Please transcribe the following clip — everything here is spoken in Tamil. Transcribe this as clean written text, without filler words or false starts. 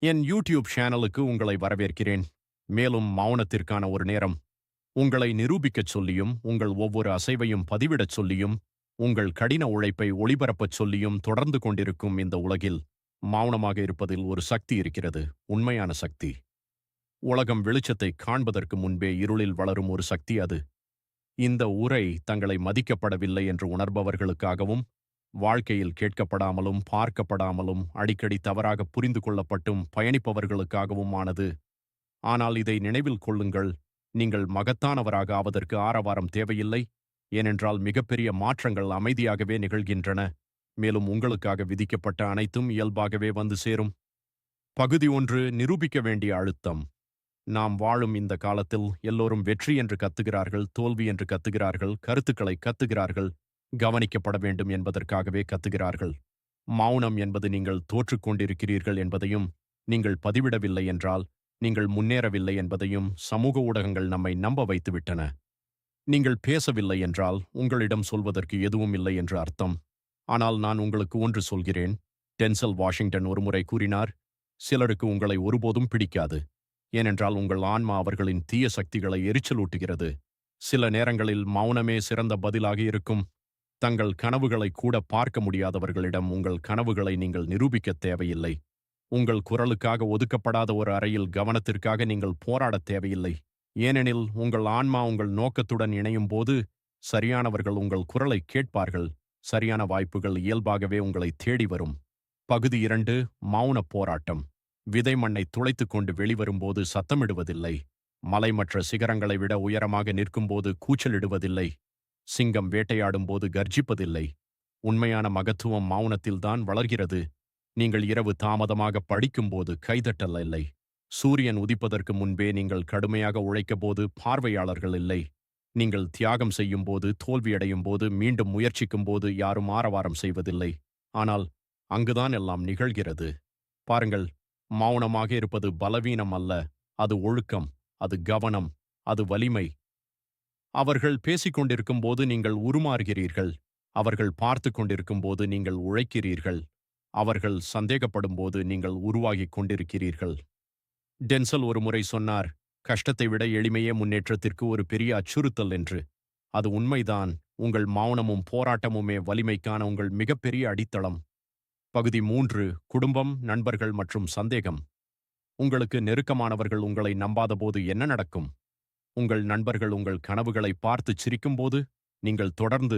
என் யூடியூப் சேனலுக்கு உங்களை வரவேற்கிறேன். மேலும் மௌனத்திற்கான ஒரு நேரம். உங்களை நிரூபிக்கச் சொல்லியும், உங்கள் ஒவ்வொரு அசைவையும் பதிவிடச் சொல்லியும், உங்கள் கடின உழைப்பை ஒளிபரப்பச் சொல்லியும் தொடர்ந்து கொண்டிருக்கும் இந்த உலகில், மௌனமாக இருப்பதில் ஒரு சக்தி இருக்கிறது. உண்மையான சக்தி. உலகம் வெளிச்சத்தை காண்பதற்கு முன்பே இருளில் வளரும் ஒரு சக்தி அது. இந்த உரை தங்களை மதிக்கப்படவில்லை என்று உணர்பவர்களுக்காகவும், வாழ்க்கையில் கேட்கப்படாமலும் பார்க்கப்படாமலும் அடிக்கடி தவறாக புரிந்து கொள்ளப்பட்டும் பயணிப்பவர்களுக்காகவும் ஆனது. ஆனால் இதை நினைவில் கொள்ளுங்கள், நீங்கள் மகத்தானவராக ஆவதற்கு ஆரவாரம் தேவையில்லை. ஏனென்றால் மிகப்பெரிய மாற்றங்கள் அமைதியாகவே நிகழ்கின்றன. மேலும் உங்களுக்காக விதிக்கப்பட்ட அனைத்தும் இயல்பாகவே வந்து சேரும். பகுதி 1. நிரூபிக்க வேண்டிய அழுத்தம். நாம் வாழும் இந்த காலத்தில் எல்லோரும் வெற்றி என்று கத்துகிறார்கள், தோல்வி என்று கத்துகிறார்கள், கருத்துக்களை கத்துகிறார்கள், கவனிக்கப்பட வேண்டும் என்பதற்காகவே கத்துகிறார்கள். மௌனம் என்பது நீங்கள் தோற்றுக் கொண்டிருக்கிறீர்கள் என்பதையும், நீங்கள் பதிவிடவில்லை என்றால் நீங்கள் முன்னேறவில்லை என்பதையும் சமூக ஊடகங்கள் நம்மை நம்ப வைத்துவிட்டன. நீங்கள் பேசவில்லை என்றால் உங்களிடம் சொல்வதற்கு எதுவும் இல்லை என்று அர்த்தம். ஆனால் நான் உங்களுக்கு ஒன்று சொல்கிறேன். டென்சல் வாஷிங்டன் ஒருமுறை கூறினார், சிலருக்கு உங்களை ஒருபோதும் பிடிக்காது. ஏனென்றால் உங்கள் ஆன்மா அவர்களின் தீய சக்திகளை எரிச்சலூட்டுகிறது. சில நேரங்களில் மௌனமே சிறந்த பதிலாக இருக்கும். தங்கள் கனவுகளை கூட பார்க்க முடியாதவர்களிடம் உங்கள் கனவுகளை நீங்கள் நிரூபிக்க தேவையில்லை. உங்கள் குரலுக்காக ஒதுக்கப்படாத ஒரு அறையில் கவனத்திற்காக நீங்கள் போராடத் தேவையில்லை. ஏனெனில் உங்கள் ஆன்மா உங்கள் நோக்கத்துடன் இணையும் போது சரியானவர்கள் உங்கள் குரலை கேட்பார்கள். சரியான வாய்ப்புகள் இயல்பாகவே உங்களை தேடி வரும். பகுதி 2. மௌன போராட்டம். விதை மண்ணை துளைத்துக் கொண்டு வெளிவரும்போது சத்தமிடுவதில்லை. மலை மற்ற சிகரங்களை விட உயரமாக நிற்கும்போது கூச்சலிடுவதில்லை. சிங்கம் வேட்டையாடும் போது கர்ஜிப்பதில்லை. உண்மையான மகத்துவம் மௌனத்தில்தான் வளர்கிறது. நீங்கள் இரவு தாமதமாக படிக்கும்போது கைதட்டல் இல்லை. சூரியன் உதிப்பதற்கு முன்பே நீங்கள் கடுமையாக உழைக்கபோது பார்வையாளர்கள் இல்லை. நீங்கள் தியாகம் செய்யும் போது, தோல்வியடையும் போது, மீண்டும் முயற்சிக்கும் போது யாரும் ஆரவாரம் செய்வதில்லை. ஆனால் அங்குதான் எல்லாம் நிகழ்கிறது. பாருங்கள், மௌனமாக இருப்பது பலவீனம் அல்ல, அது ஒழுக்கம், அது கவனம், அது வலிமை. அவர்கள் பேசிக் கொண்டிருக்கும் போது நீங்கள் உருமாறுகிறீர்கள். அவர்கள் பார்த்து கொண்டிருக்கும் போது நீங்கள் உழைக்கிறீர்கள். அவர்கள் சந்தேகப்படும் போது நீங்கள் உருவாகிக் கொண்டிருக்கிறீர்கள். டென்சல் ஒரு முறை சொன்னார், கஷ்டத்தை விட எளிமையே முன்னேற்றத்திற்கு ஒரு பெரிய அச்சுறுத்தல் என்று. அது உண்மைதான். உங்கள் மௌனமும் போராட்டமுமே வலிமைக்கான உங்கள் மிகப்பெரிய அடித்தளம். பகுதி 3. குடும்பம், நண்பர்கள் மற்றும் சந்தேகம். உங்களுக்கு நெருக்கமானவர்கள் உங்களை நம்பாதபோது என்ன நடக்கும்? உங்கள் நண்பர்கள் உங்கள் கனவுகளை பார்த்து சிரிக்கும்போது நீங்கள் தொடர்ந்து